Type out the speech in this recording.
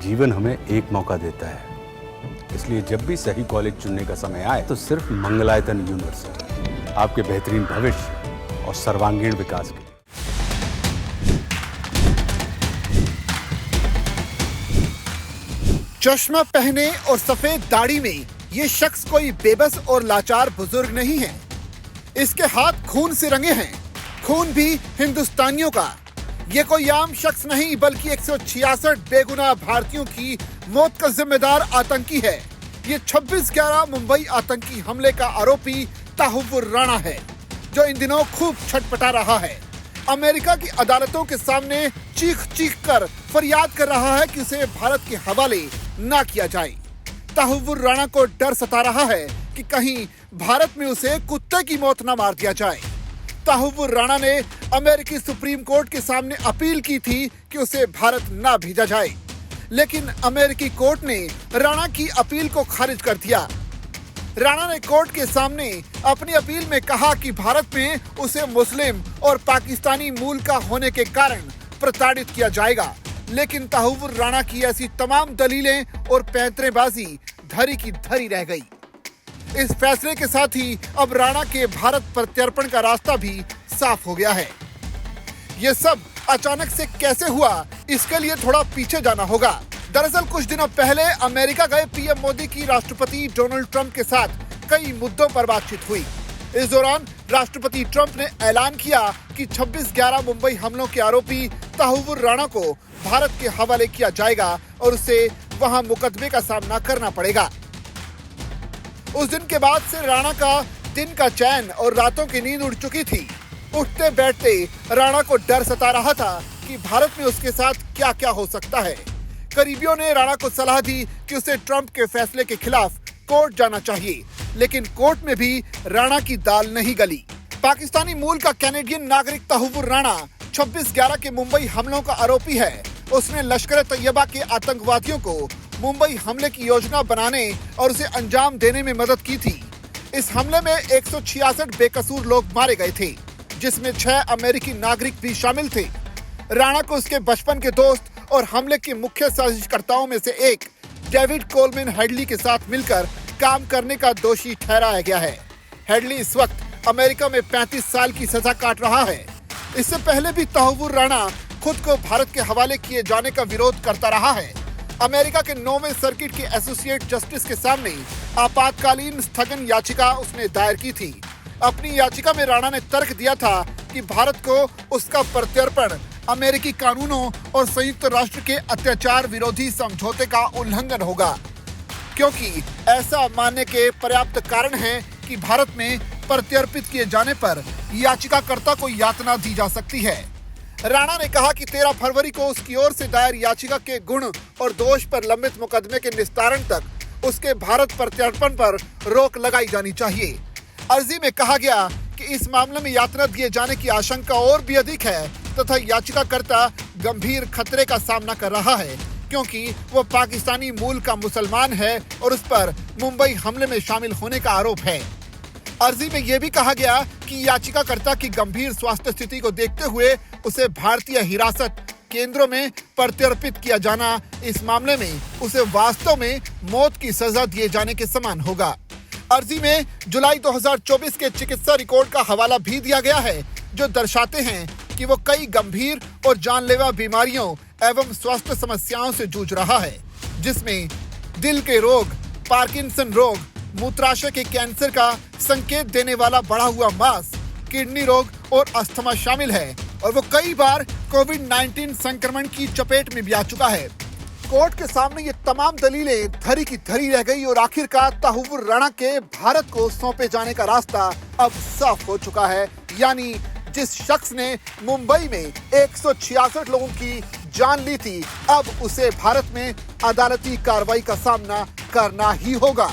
जीवन हमें एक मौका देता है, इसलिए जब भी सही कॉलेज चुनने का समय आए तो सिर्फ मंगलायतन यूनिवर्सिटी आपके बेहतरीन भविष्य और सर्वांगीण विकास के लिए। चश्मा पहने और सफेद दाढ़ी में ये शख्स कोई बेबस और लाचार बुजुर्ग नहीं है। इसके हाथ खून से रंगे हैं, खून भी हिंदुस्तानियों का। ये कोई आम शख्स नहीं बल्कि 166 बेगुनाह भारतीयों की मौत का जिम्मेदार आतंकी है। ये 26/11 मुंबई आतंकी हमले का आरोपी ताहुव्वुर राणा है, जो इन दिनों खूब छटपटा रहा है। अमेरिका की अदालतों के सामने चीख चीख कर फरियाद कर रहा है कि उसे भारत के हवाले ना किया जाए। ताहुव्वुर राणा को डर सता रहा है कि कहीं भारत में उसे कुत्ते की मौत न मार दिया जाए। ताहुव्वुर राणा ने अमेरिकी सुप्रीम कोर्ट के सामने अपील की थी कि उसे भारत ना भेजा जाए, लेकिन अमेरिकी कोर्ट ने राणा की अपील को खारिज कर दिया। राणा ने कोर्ट के सामने अपनी अपील में कहा कि भारत में उसे मुस्लिम और पाकिस्तानी मूल का होने के कारण प्रताड़ित किया जाएगा, लेकिन ताहुव्वुर राणा की ऐसी तमाम दलीलें और पैंतरेबाजी धरी की धरी रह गई। इस फैसले के साथ ही अब राणा के भारत प्रत्यर्पण का रास्ता भी साफ हो गया है। ये सब अचानक से कैसे हुआ, इसके लिए थोड़ा पीछे जाना होगा। दरअसल कुछ दिनों पहले अमेरिका गए पीएम मोदी की राष्ट्रपति डोनाल्ड ट्रंप के साथ कई मुद्दों पर बातचीत हुई। इस दौरान राष्ट्रपति ट्रंप ने ऐलान किया कि 26/11 मुंबई हमलों के आरोपी ताहुव्वुर राणा को भारत के हवाले किया जाएगा और उसे वहां मुकदमे का सामना करना पड़ेगा। उस दिन के बाद से राणा का दिन का चैन और रातों की नींद उड़ चुकी थी। उठते बैठते राणा को डर सता रहा था कि भारत में उसके साथ क्या क्या हो सकता है। करीबियों ने राणा को सलाह दी कि उसे ट्रंप के फैसले के खिलाफ कोर्ट जाना चाहिए, लेकिन कोर्ट में भी राणा की दाल नहीं गली। पाकिस्तानी मूल का कैनेडियन नागरिक ताहुव्वुर राणा 26/11 के मुंबई हमलों का आरोपी है। उसने लश्कर तैयबा के आतंकवादियों को मुंबई हमले की योजना बनाने और उसे अंजाम देने में मदद की थी। इस हमले में 166 बेकसूर लोग मारे गए थे, जिसमें 6 अमेरिकी नागरिक भी शामिल थे। राणा को उसके बचपन के दोस्त और हमले के मुख्य साजिशकर्ताओं में से एक डेविड कोलमैन हेडली के साथ मिलकर काम करने का दोषी ठहराया गया है। हेडली इस वक्त अमेरिका में 35 साल की सजा काट रहा है। इससे पहले भी ताहुव्वुर राणा खुद को भारत के हवाले किए जाने का विरोध करता रहा है। अमेरिका के 9वें सर्किट के एसोसिएट जस्टिस के सामने आपातकालीन स्थगन याचिका उसने दायर की थी। अपनी याचिका में राणा ने तर्क दिया था कि भारत को उसका प्रत्यर्पण अमेरिकी कानूनों और संयुक्त राष्ट्र के अत्याचार विरोधी समझौते का उल्लंघन होगा, क्योंकि ऐसा मानने के पर्याप्त कारण हैं कि भारत में प्रत्यर्पित किए जाने पर याचिकाकर्ता को यातना दी जा सकती है। राणा ने कहा कि 13 फरवरी को उसकी ओर से दायर याचिका के गुण और दोष पर लंबित मुकदमे के निस्तारण तक उसके भारत प्रत्यर्पण पर रोक लगाई जानी चाहिए। अर्जी में कहा गया कि इस मामले में यातना दिए जाने की आशंका और भी अधिक है तथा याचिकाकर्ता गंभीर खतरे का सामना कर रहा है, क्योंकि वो पाकिस्तानी मूल का मुसलमान है और उस पर मुंबई हमले में शामिल होने का आरोप है। अर्जी में यह भी कहा गया कि याचिकाकर्ता की गंभीर स्वास्थ्य स्थिति को देखते हुए उसे भारतीय हिरासत केंद्रों में प्रत्यर्पित किया जाना इस मामले में उसे वास्तव में मौत की सजा दिए जाने के समान होगा। अर्जी में जुलाई 2024 के चिकित्सा रिकॉर्ड का हवाला भी दिया गया है, जो दर्शाते हैं कि वो कई गंभीर और जानलेवा बीमारियों एवं स्वास्थ्य समस्याओं से जूझ रहा है, जिसमें दिल के रोग, पार्किंसन रोग, मूत्राशय के कैंसर का संकेत देने वाला बढ़ा हुआ मांस, किडनी रोग और अस्थमा शामिल है और वो कई बार कोविड-19 संक्रमण की चपेट में भी आ चुका है। कोर्ट के सामने ये तमाम दलीलें धरी की धरी रह गई और आखिरकार ताहुव्वुर राणा के भारत को सौंपे जाने का रास्ता अब साफ हो चुका है। यानी जिस शख्स ने मुंबई में 166 लोगों की जान ली थी, अब उसे भारत में अदालती कार्रवाई का सामना करना ही होगा।